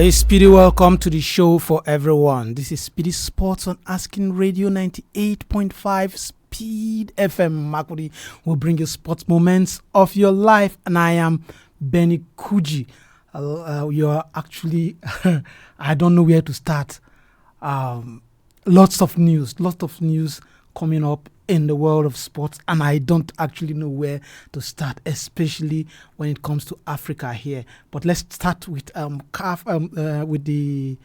Hey Speedy, welcome to the show for everyone. This is SPEEDy Sports on Asking Radio 98.5 Speed FM. Makudi will bring you sports moments of your life, and I am Benny Kuji. You are actually, I don't know where to start. Lots of news coming up in the world of sports, and I don't actually know where to start, especially when it comes to Africa here. But let's start with with the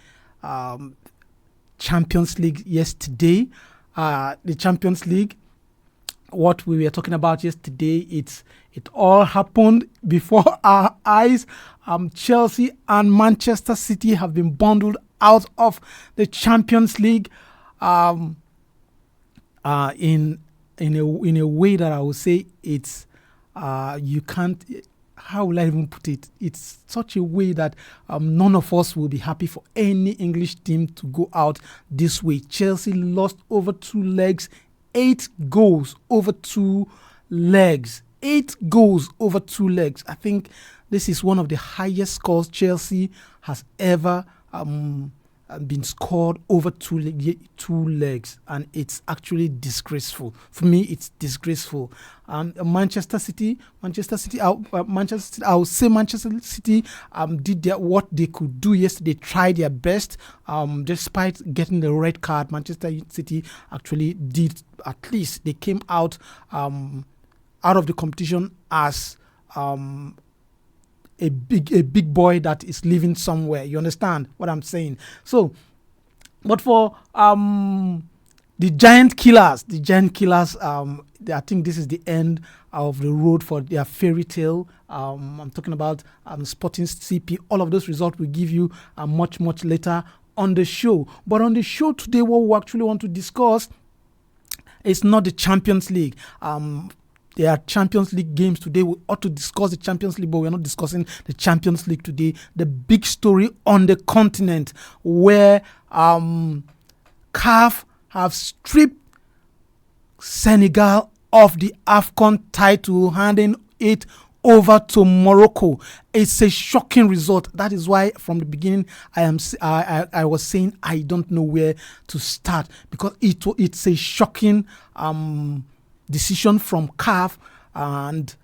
Champions League yesterday. The Champions League, what we were talking about yesterday, it all happened before our eyes. Chelsea and Manchester City have been bundled out of the Champions League. In a way that I would say it's you can't. How will I even put it? It's such a way that none of us will be happy for any English team to go out this way. Chelsea lost over 2 legs, 8 goals over 2 legs. 8 goals over 2 legs. I think this is one of the highest scores Chelsea has ever been scored over 2 legs, and it's actually disgraceful. For me, it's disgraceful. Manchester City. I would say Manchester City did what they could do yesterday. They tried their best, despite getting the red card. Manchester City actually did. At least they came out of the competition as a big boy that is living somewhere. You understand what I'm saying? So, but for the giant killers, I think this is the end of the road for their fairy tale. I'm talking about Sporting CP. All of those results will give you much later on the show. But on the show today, what we actually want to discuss is not the Champions League. There are Champions League games today. We ought to discuss the Champions League, but we're not discussing the Champions League today. The big story on the continent, where CAF have stripped Senegal of the AFCON title, handing it over to Morocco. It's a shocking result. That is why from the beginning I was saying I don't know where to start, because it's a shocking decision from CAF, and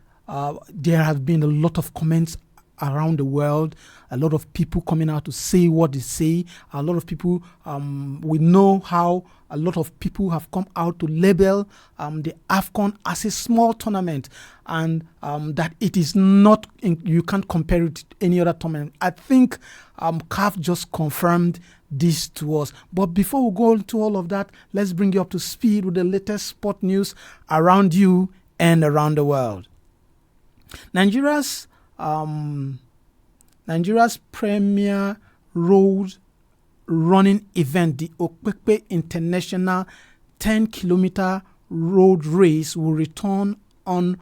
there have been a lot of comments around the world, a lot of people coming out to say what they say. A lot of people, we know how a lot of people have come out to label the AFCON as a small tournament, and that it is not, you can't compare it to any other tournament. I think CAF just confirmed this to us. But before we go into all of that, let's bring you up to speed with the latest sport news around you and around the world. Nigeria's premier road running event, the Okpekpe International 10-kilometer road race, will return on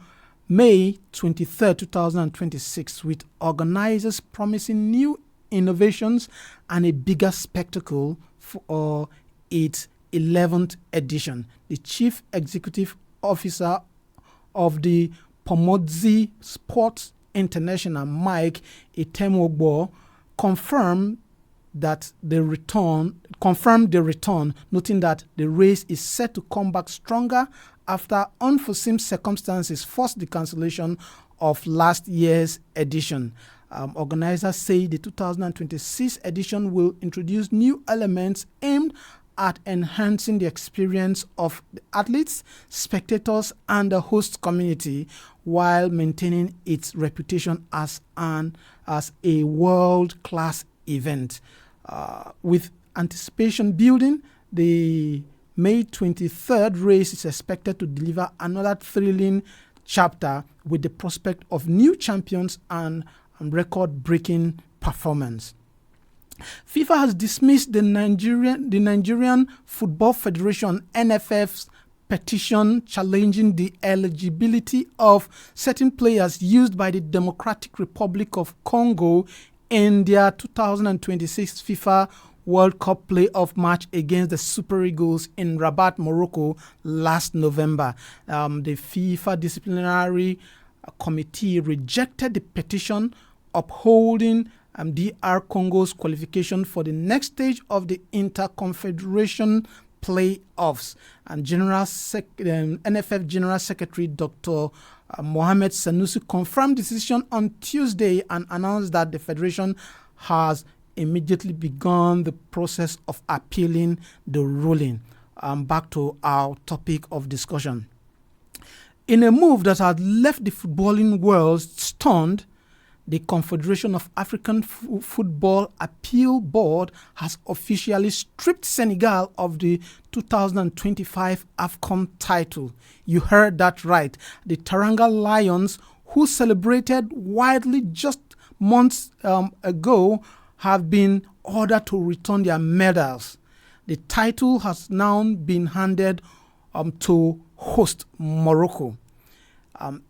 May 23rd, 2026, with organizers promising new innovations and a bigger spectacle for its 11th edition. The chief executive officer of the Pomodzi Sports International, Mike Itemogbo, confirmed the return, noting that the race is set to come back stronger after unforeseen circumstances forced the cancellation of last year's edition. Organizers say the 2026 edition will introduce new elements aimed at enhancing the experience of the athletes, spectators, and the host community, while maintaining its reputation as a world-class event. With anticipation building, the May 23rd race is expected to deliver another thrilling chapter with the prospect of new champions and record-breaking performance. FIFA has dismissed the Nigerian Football Federation (NFF's) petition challenging the eligibility of certain players used by the Democratic Republic of Congo in their 2026 FIFA World Cup playoff match against the Super Eagles in Rabat, Morocco last November. The FIFA disciplinary committee rejected the petition, upholding DR Congo's qualification for the next stage of the Interconfederation playoffs. And NFF General Secretary Dr. Mohamed Sanusi confirmed decision on Tuesday and announced that the federation has immediately begun the process of appealing the ruling. Back to our topic of discussion. In a move that had left the footballing world stunned, the Confederation of African Football Appeal Board has officially stripped Senegal of the 2025 AFCON title. You heard that right. The Teranga Lions, who celebrated widely just months ago, have been ordered to return their medals. The title has now been handed to host Morocco.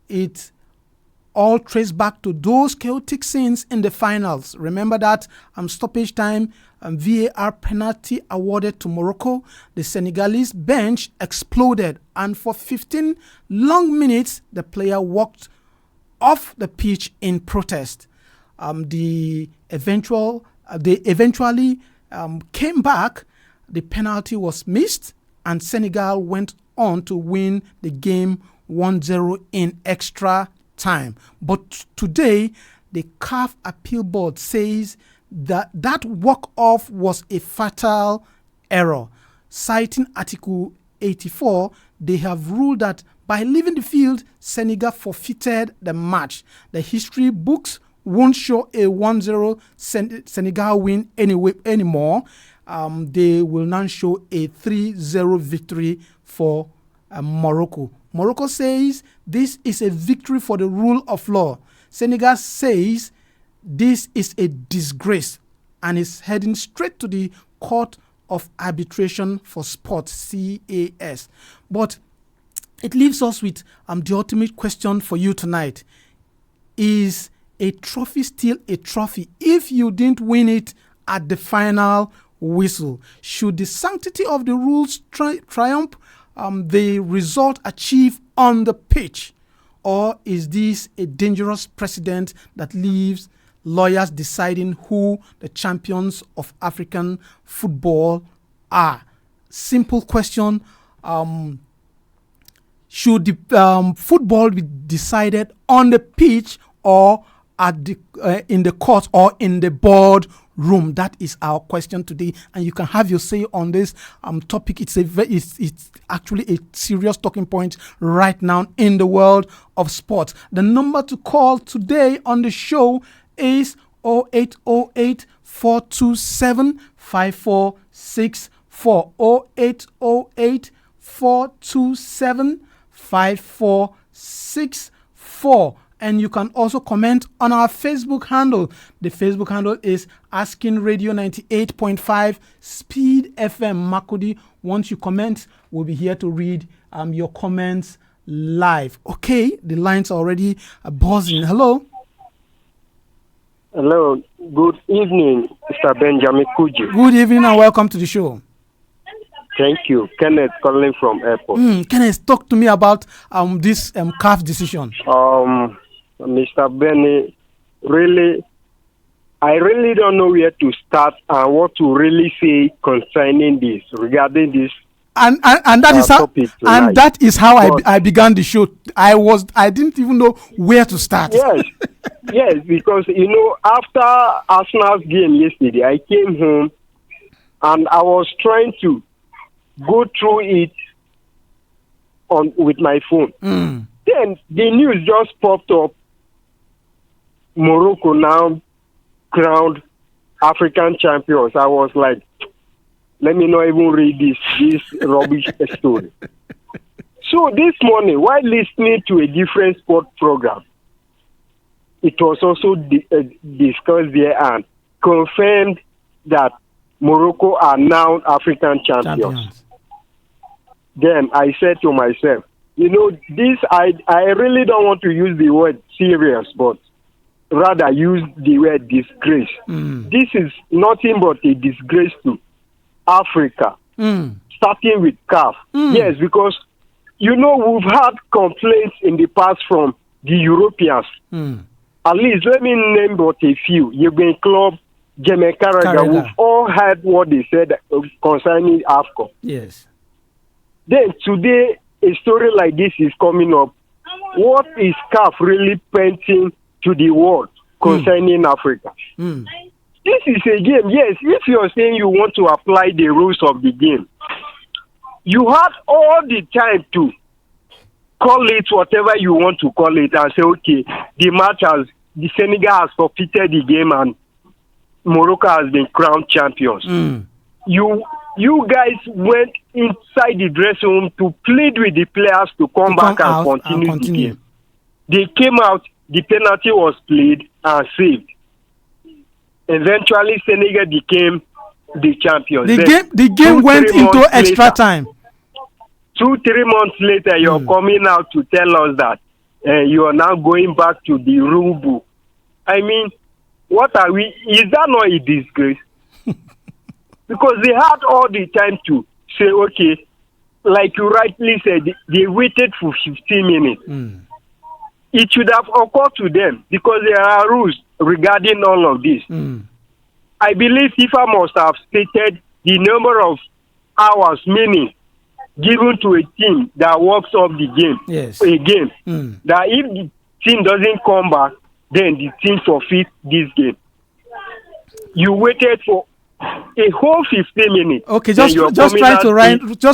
It all traced back to those chaotic scenes in the finals. Remember that stoppage time VAR penalty awarded to Morocco. The Senegalese bench exploded, and for 15 long minutes, the player walked off the pitch in protest. They eventually came back. The penalty was missed, and Senegal went on to win the game 1-0 in extra time. But today, the CAF Appeal Board says that walk-off was a fatal error. Citing Article 84, they have ruled that by leaving the field, Senegal forfeited the match. The history books won't show a 1-0 Senegal win anymore. They will now show a 3-0 victory for Morocco. Morocco says this is a victory for the rule of law. Senegal says this is a disgrace and is heading straight to the Court of Arbitration for Sport, CAS. But it leaves us with the ultimate question for you tonight. Is a trophy still a trophy if you didn't win it at the final whistle? Should the sanctity of the rules triumph the result achieved on the pitch? Or is this a dangerous precedent that leaves lawyers deciding who the champions of African football are? Simple question. Should the football be decided on the pitch or at the in the court or in the boardroom? That is our question today, and you can have your say on this topic. It's actually a serious talking point right now in the world of sports. The number to call today on the show is 0808 427 5464 0808 427 5464. And you can also comment on our Facebook handle. The Facebook handle is Asking Radio 98.5 Speed FM Makudi. Once you comment, we'll be here to read your comments live. Okay, the lines are already buzzing. Hello. Hello. Good evening, Mr. Benjamin Kuji. Good evening and welcome to the show. Thank you. Kenneth calling from airport. Kenneth, talk to me about this CAF decision. Mr. Benny, I really don't know where to start and what to really say concerning this, regarding this. And that is how I began the show. I didn't even know where to start. Yes, because after Arsenal's game yesterday, I came home and I was trying to go through it with my phone. Then the news just popped up. Morocco now crowned African champions. I was like, let me not even read this rubbish story. So this morning, while listening to a different sport program, it was also discussed there and confirmed that Morocco are now African champions. Then I said to myself, this I really don't want to use the word serious, but rather use the word disgrace. This is nothing but a disgrace to Africa, starting with CAF. Yes, because, we've had complaints in the past from the Europeans At least let me name but a few. Jürgen Klopp, Jamie Carragher, we've all heard what they said concerning AFCON. Yes. Then today, a story like this is coming up. What is CAF really painting to the world concerning Africa? This is a game. Yes, if you're saying you want to apply the rules of the game, you had all the time to call it whatever you want to call it and say, okay, the Senegal has forfeited the game and Morocco has been crowned champions. You guys went inside the dressing room to plead with the players to come back and continue the game. They came out, the penalty was played and saved. Eventually, Senegal became the champions. The game went into extra time. 2-3 months later, you're coming out to tell us that you are now going back to the rule book. I mean, what are we? Is that not a disgrace? Because they had all the time to say, okay, like you rightly said, they waited for 15 minutes. It should have occurred to them because there are rules regarding all of this. I believe FIFA must have stated the number of hours, meaning given to a team that works off the game. Yes. A game. That if the team doesn't come back, then the team forfeits this game. You waited for a whole 15 minutes. Okay, just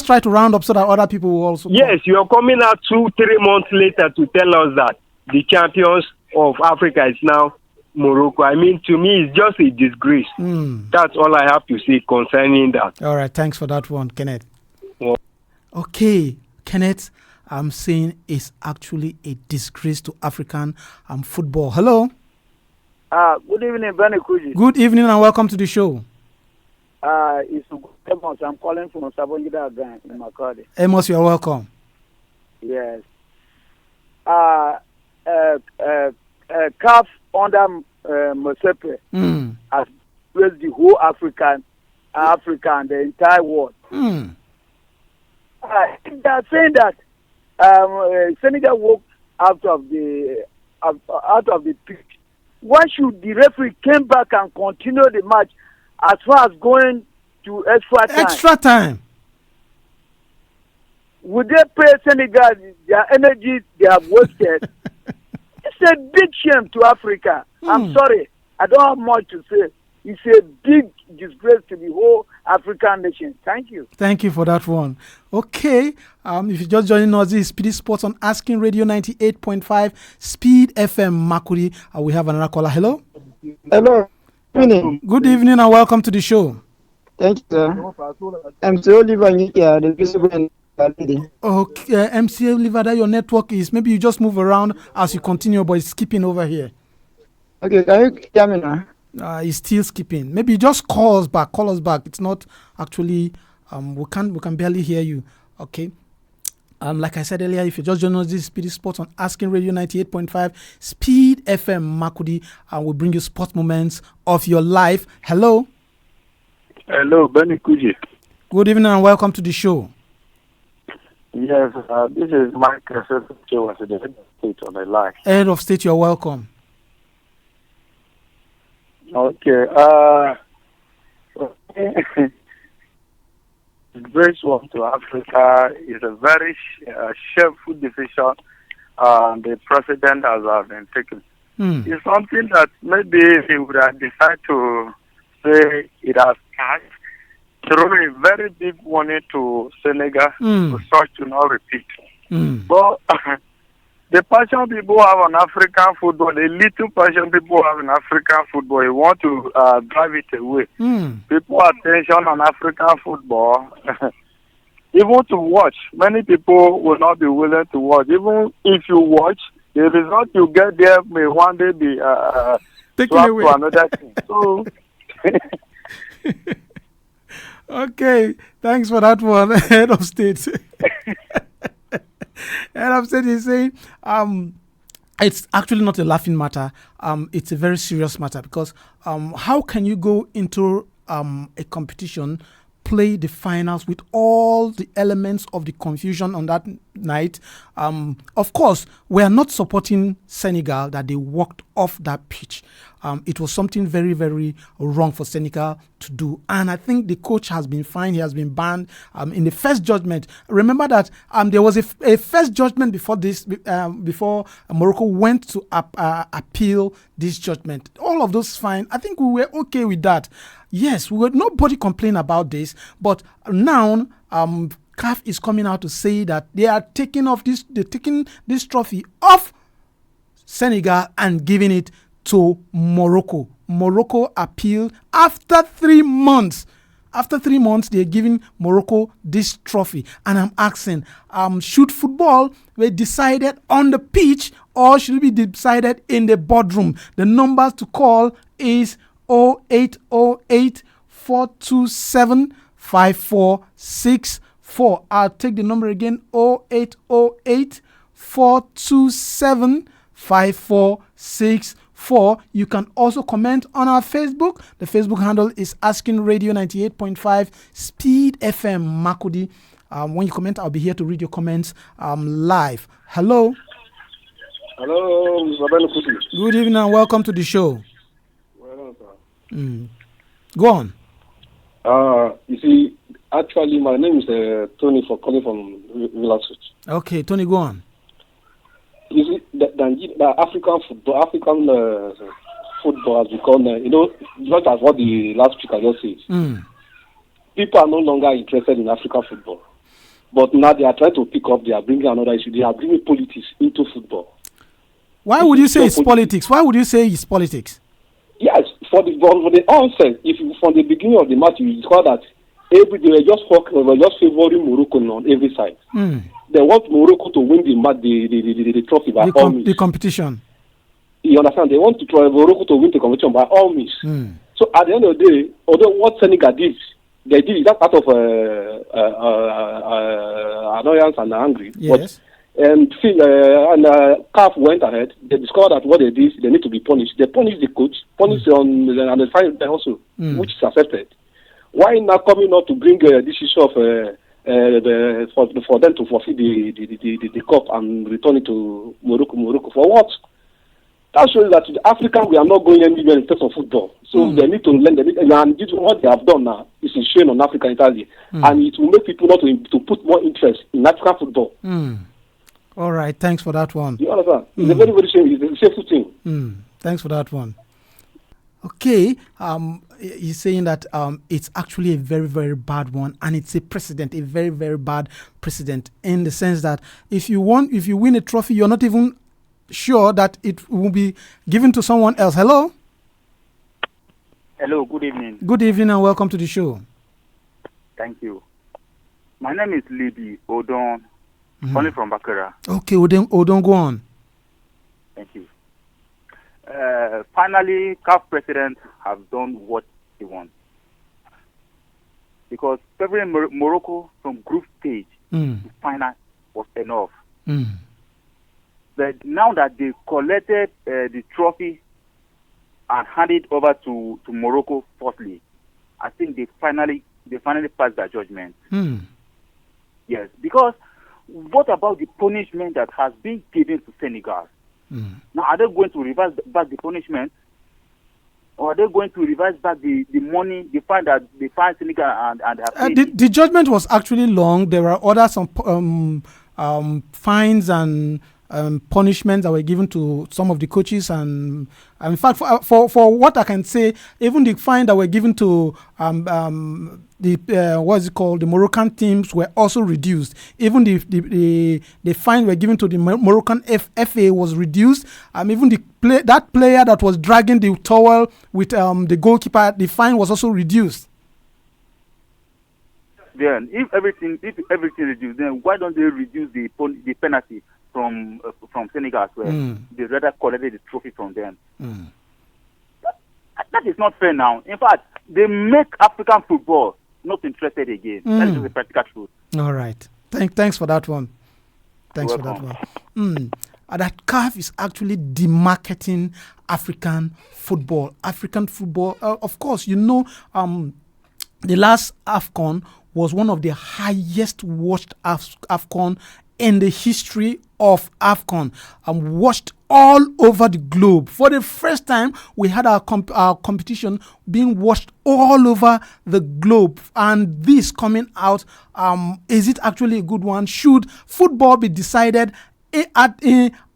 try to round up so that other people will also. Yes, you are coming out 2-3 months later to tell us that the champions of Africa is now Morocco. I mean, to me, it's just a disgrace. That's all I have to say concerning that. All right, thanks for that one, Kenneth. Yeah. Okay, Kenneth, I'm saying it's actually a disgrace to African football. Hello. Good evening, Benny Kuji. Good evening and welcome to the show. It's Amos. I'm calling from Sabongida again in Makadi. Amos, you're welcome. Yes. CAF under Mosepe has placed the whole Africa and the entire world. They are saying that Senegal walked out of the pitch. Why should the referee came back and continue the match as far as going to extra time? Extra time. Would they pay Senegal their energy they have wasted? It's a big shame to Africa. I'm sorry. I don't have much to say. It's a big disgrace to the whole African nation. Thank you. Thank you for that one. Okay. If you're just joining us, this is SPEEDy Sports on Asking Radio 98.5 Speed FM Makuri. We have another caller. Hello. Hello. Good evening. Good evening and welcome to the show. Thank you, sir. MC Oliver the visible. Okay, MC Oliver, your network is. Maybe you just move around as you continue, but it's skipping over here. Okay, can you hear me now? It's still skipping. Maybe just call us back. It's not actually. We can barely hear you. Okay. Like I said earlier, if you just join us, this is SPEEDy Sports on Asking Radio 98.5 Speed FM Makudi, and we'll bring you sport moments of your life. Hello. Hello, Benny Kuji. Good evening and welcome to the show. Yes, this is Mike Joe, the head of state on the line. Head of state, you're welcome. Okay. Grace one to Africa is a very shameful decision the president has been taken. It's something that maybe he would have decided to say it has passed. Throw a very big warning to Senegal to such to not repeat. But the passion people have on African football, the little passion people have in African football, you want to drive it away. People attention on African football, even to watch, many people will not be willing to watch. Even if you watch, the result you get there may one day be taken away to another thing. So. Okay, thanks for that one, Head of State. Head of State is saying it's actually not a laughing matter. It's a very serious matter because how can you go into a competition, play the finals with all the elements of the confusion on that night. Of course, we are not supporting Senegal that they walked off that pitch. It was something very, very wrong for Senegal to do. And I think the coach has been fined. He has been banned in the first judgment. Remember that there was a first judgment before this, before Morocco went to appeal this judgment. All of those fine. I think we were okay with that. Yes, nobody complained about this. But now, CAF is coming out to say that they are taking this trophy off Senegal and giving it to Morocco. Morocco appealed after 3 months. After 3 months, they're giving Morocco this trophy. And I'm asking, should football be decided on the pitch or should it be decided in the boardroom? The numbers to call is 0808 427 5464. I'll take the number again, 0808 427 5464. You can also comment on our Facebook. The Facebook handle is Asking Radio 98.5 Speed FM Makudi. When you comment, I'll be here to read your comments live. Hello. Hello, Mr. Benny. Good evening and welcome to the show. Well, Go on. You see, actually, my name is Tony for calling from Villasut. Okay, Tony, go on. You see, the African football has become, just as what the last speaker just said. People are no longer interested in African football. But now they are trying to pick up, they are bringing another issue. They are bringing politics into football. Why would you say it's politics? Why would you say it's politics? Yes, for the onset, if you, from the beginning of the match, you discover that they were just favoring Morocco on every side. They want Morocco to win the trophy by all means. The competition. You understand? They want to try Morocco to win the competition by all means. So at the end of the day, although what Senegal did, they did that out of annoyance and anger. Yes. And CAF went ahead. They discovered that what they did, they need to be punished. They punished the coach, punished on the side also, which is accepted. Why not coming out to bring this issue of for them to forfeit the cup and return it to Morocco? Morocco for what? That shows that the African, we are not going anywhere in terms of football. So they need to learn. And what they have done now is a shame on Africa entirely, and it will make people not to put more interest in African football. All right, thanks for that one. You understand? It's a very, very shame. It's a shameful thing. Thanks for that one. Okay, he's saying that it's actually a very, very bad one, and it's a precedent, a very, very bad precedent, in the sense that if you win a trophy, you're not even sure that it will be given to someone else. Hello? Hello, good evening. Good evening and welcome to the show. Thank you. My name is Libby Odon, calling from Bakura. Okay, Odon, go on. Thank you. Finally, CAF president has done what he wants. Because favoring Morocco from group stage to final was enough. But now that they collected the trophy and handed over to Morocco firstly, I think they finally passed their judgment. Yes, because what about the punishment that has been given to Senegal? Now, are they going to reverse back the punishment? Or are they going to reverse back the money, the fine that they fined Senegal and the judgment was actually long. There were other some fines and punishments that were given to some of the coaches, and in fact, for what I can say, even the fine that were given to the Moroccan teams were also reduced. Even the fine were given to the Moroccan FA was reduced. Even that player that was dragging the towel with the goalkeeper, the fine was also reduced. Then, if everything reduced, then why don't they reduce the penalty from Senegal, where they rather collected the trophy from them? That is not fair now. In fact, they make African football not interested again. That is the practical truth. All right. Thanks for that one. Thanks for that one. That CAF is actually demarketing African football. Of course, the last AFCON was one of the highest watched AFCON in the history of AFCON. Watched all over the globe. For the first time, we had our competition being watched all over the globe. And this coming out, is it actually a good one? Should football be decided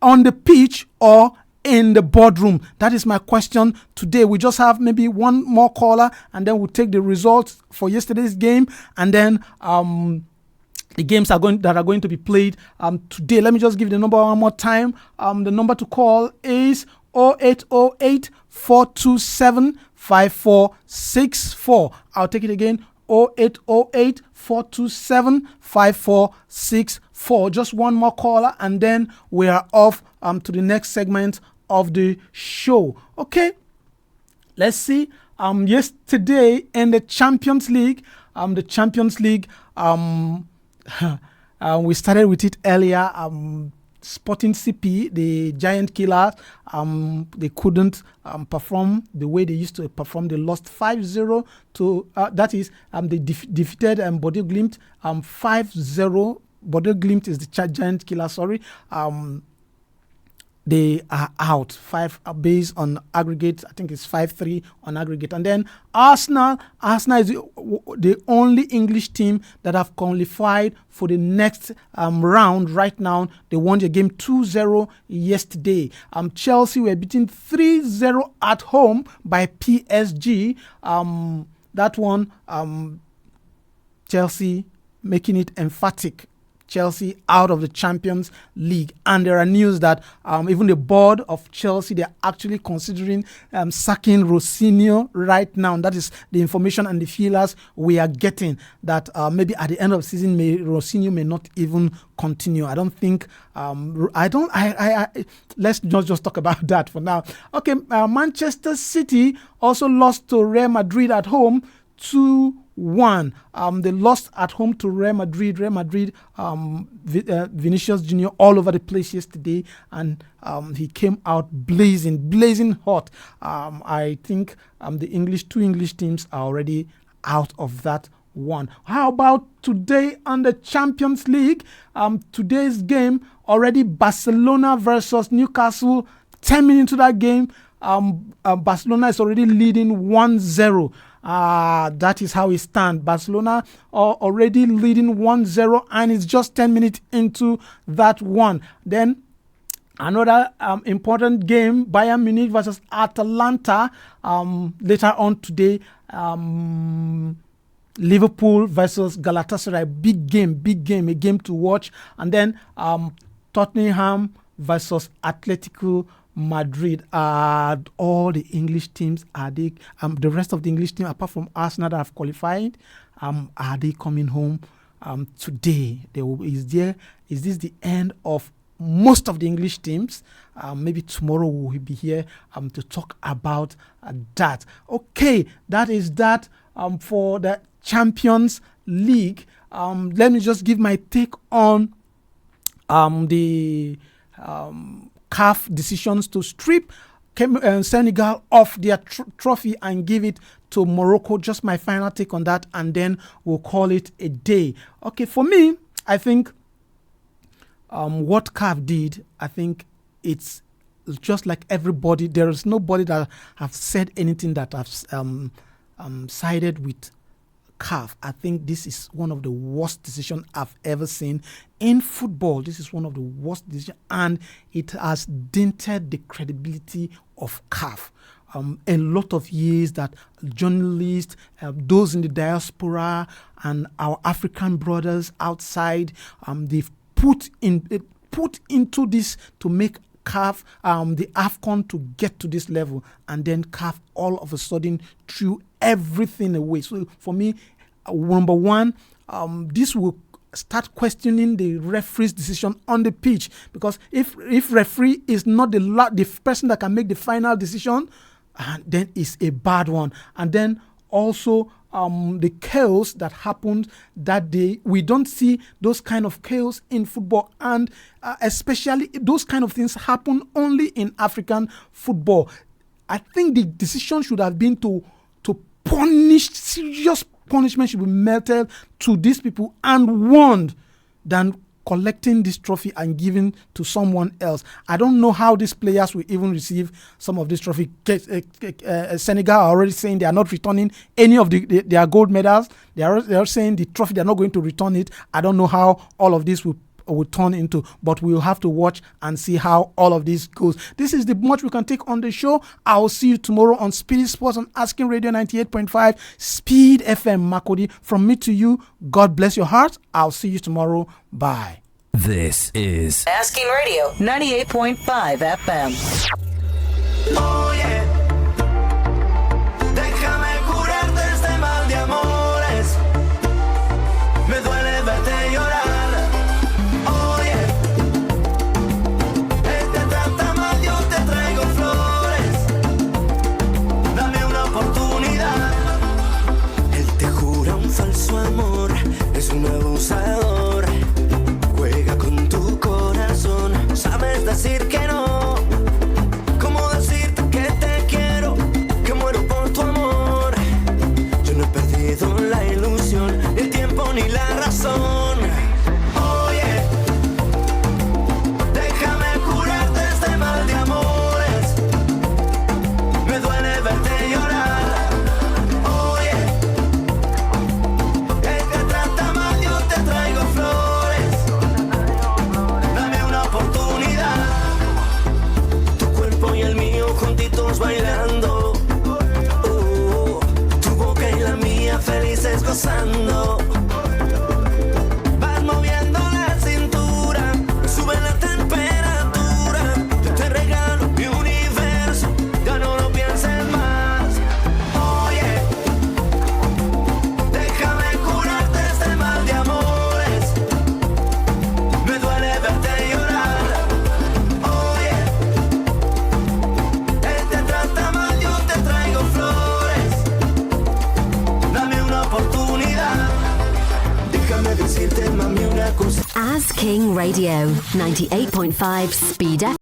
on the pitch or in the boardroom? That is my question today. We just have maybe one more caller, and then we'll take the results for yesterday's game, and then the games that are going to be played today. Let me just give the number one more time. The number to call is 0808 427 5464. I'll take it again. 0808 427 5464. Just one more caller, and then we are off to the next segment of the show. Okay, let's see. Yesterday in the Champions League, we started with it earlier. Sporting CP, the giant killers, they couldn't perform the way they used to perform. They lost 5-0 to, they defeated Bodo Glimt 5-0. Bodo Glimt is the giant killer, sorry. They are out based on aggregate. I think it's 5-3 on aggregate. And then Arsenal is the only English team that have qualified for the next round right now. They won the game 2-0 yesterday. Chelsea were beaten 3-0 at home by PSG. That one, Chelsea making it emphatic. Chelsea out of the Champions League. And there are news that even the board of Chelsea, they're actually considering sacking Rosinho right now. And that is the information and the feelers we are getting, that maybe at the end of the season, Rosinho may not even continue. I don't think, let's not just talk about that for now. Okay, Manchester City also lost to Real Madrid at home 2-1. They lost at home to Real Madrid. Vinicius Junior all over the place yesterday, and he came out blazing hot. I think the two English teams are already out of that one. How about today on the Champions League? Today's game, already Barcelona versus Newcastle. 10 minutes into that game, Barcelona is already leading 1-0. That is how it stands. Barcelona are already leading 1-0, and it's just 10 minutes into that one. Then another important game, Bayern Munich versus Atalanta. Later on today, Liverpool versus Galatasaray. Big game, a game to watch. And then Tottenham versus Atletico Madrid. All the English teams, are they the rest of the English team apart from Arsenal that have qualified, are they coming home today? Is this the end of most of the English teams? Maybe tomorrow we'll be here to talk about that. Okay, that is that for the Champions League. Let me just give my take on the CAF decisions to strip Senegal off their trophy and give it to Morocco. Just my final take on that, and then we'll call it a day. Okay, for me, I think what CAF did, I think it's just like everybody. There is nobody that have said anything that have sided with CAF. I think this is one of the worst decisions I've ever seen in football. This is one of the worst decisions, and it has dented the credibility of CAF. A lot of years that journalists, those in the diaspora, and our African brothers outside, they've put into this to make CAF, the AFCON, to get to this level, and then CAF all of a sudden threw everything away. So for me, number one, this will start questioning the referee's decision on the pitch, because if referee is not the person that can make the final decision, then it's a bad one. And then also the chaos that happened that day, we don't see those kind of chaos in football, and especially those kind of things happen only in African football. I think the decision should have been to punish, serious punishment should be meted to these people and warned, than collecting this trophy and giving to someone else. I don't know how these players will even receive some of this trophy. Senegal are already saying they are not returning any of their gold medals. They are saying the trophy, they are not going to return it. I don't know how all of this will turn into, but we'll have to watch and see how all of this goes. This is the much we can take on the show. I'll see you tomorrow on SPEEDy Sports on Asking Radio 98.5 Speed FM Makodi. From me to you, God bless your heart. I'll see you tomorrow. Bye. This is Asking Radio 98.5 FM. Oh yeah. Déjame curarte este mal de amores. Me duele verte llorar. Falso amor, es un abusador. Juega con tu corazón. Sabes decir que no. ¿Cómo decirte que te quiero? Que muero por tu amor. Yo no he perdido la ilusión, ni el tiempo ni la razón. Oye, déjame curarte este mal de amores. Me duele verte llorar. Bailando, tu boca y la mía felices gozando. Vas moviendo la cintura, sube la temperatura. Yo te regalo mi universo, ya no lo pienses más. Oye, déjame curarte este mal de amores. Me duele verte llorar. As King Radio 98.5 Speed FM.